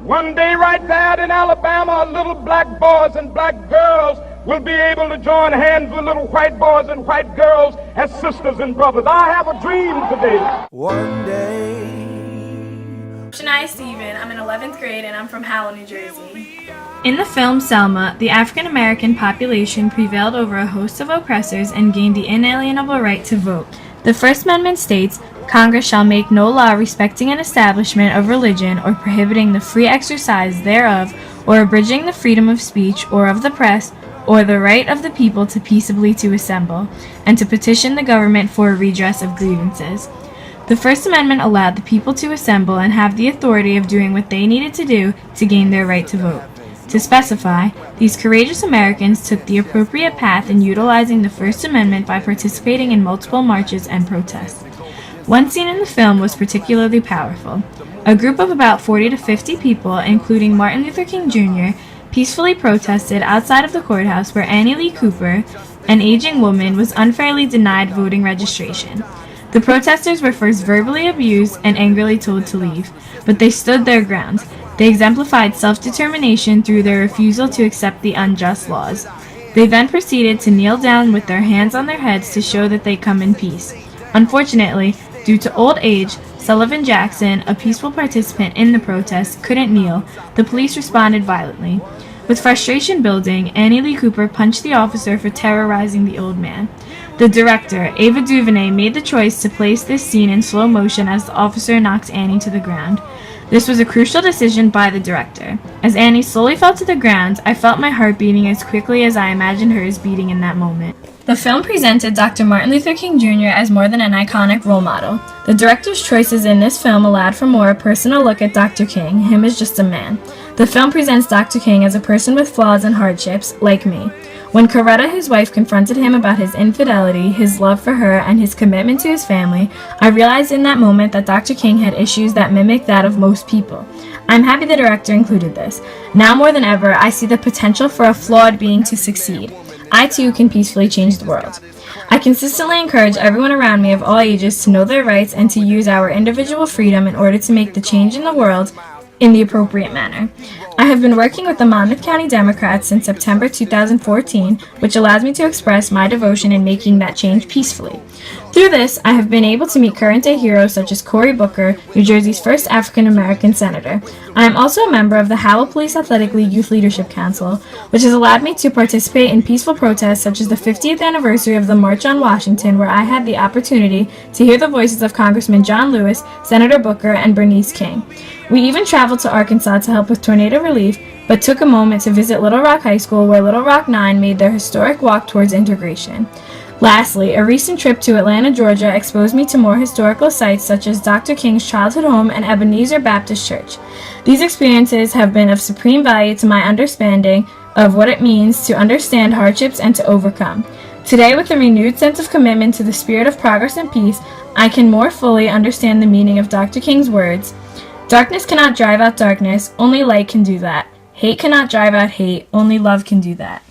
One day right there in Alabama, little black boys and black girls will be able to join hands with little white boys and white girls as sisters and brothers. I have a dream today. One day. Shania Steven. I'm in 11th grade and I'm from Howell, New Jersey. In the film Selma, the African American population prevailed over a host of oppressors and gained the inalienable right to vote. The First Amendment states, Congress shall make no law respecting an establishment of religion or prohibiting the free exercise thereof or abridging the freedom of speech or of the press or the right of the people to peaceably to assemble and to petition the government for a redress of grievances. The First Amendment allowed the people to assemble and have the authority of doing what they needed to do to gain their right to vote. To specify, these courageous Americans took the appropriate path in utilizing the First Amendment by participating in multiple marches and protests. One scene in the film was particularly powerful. A group of about 40 to 50 people, including Martin Luther King Jr., peacefully protested outside of the courthouse where Annie Lee Cooper, an aging woman, was unfairly denied voting registration. The protesters were first verbally abused and angrily told to leave, but they stood their ground. They exemplified self-determination through their refusal to accept the unjust laws. They then proceeded to kneel down with their hands on their heads to show that they come in peace. Unfortunately, due to old age, Sullivan Jackson, a peaceful participant in the protest, couldn't kneel. The police responded violently. With frustration building, Annie Lee Cooper punched the officer for terrorizing the old man. The director, Ava DuVernay, made the choice to place this scene in slow motion as the officer knocks Annie to the ground. This was a crucial decision by the director. As Annie slowly fell to the ground, I felt my heart beating as quickly as I imagined hers beating in that moment. The film presented Dr. Martin Luther King Jr. as more than an iconic role model. The director's choices in this film allowed for more personal look at Dr. King, him as just a man. The film presents Dr. King as a person with flaws and hardships, like me. When Coretta, his wife, confronted him about his infidelity, his love for her, and his commitment to his family, I realized in that moment that Dr. King had issues that mimic that of most people. I'm happy the director included this. Now more than ever, I see the potential for a flawed being to succeed. I too can peacefully change the world. I consistently encourage everyone around me of all ages to know their rights and to use our individual freedom in order to make the change in the world in the appropriate manner. I have been working with the Monmouth County Democrats since September 2014, which allows me to express my devotion in making that change peacefully. Through this, I have been able to meet current-day heroes such as Cory Booker, New Jersey's first African-American senator. I am also a member of the Howell Police Athletic League Youth Leadership Council, which has allowed me to participate in peaceful protests such as the 50th anniversary of the March on Washington, where I had the opportunity to hear the voices of Congressman John Lewis, Senator Booker, and Bernice King. We even traveled to Arkansas to help with tornado relief, but took a moment to visit Little Rock High School, where Little Rock 9 made their historic walk towards integration. Lastly, a recent trip to Atlanta, Georgia exposed me to more historical sites such as Dr. King's childhood home and Ebenezer Baptist Church. These experiences have been of supreme value to my understanding of what it means to understand hardships and to overcome. Today, with a renewed sense of commitment to the spirit of progress and peace, I can more fully understand the meaning of Dr. King's words. Darkness cannot drive out darkness, only light can do that. Hate cannot drive out hate, only love can do that.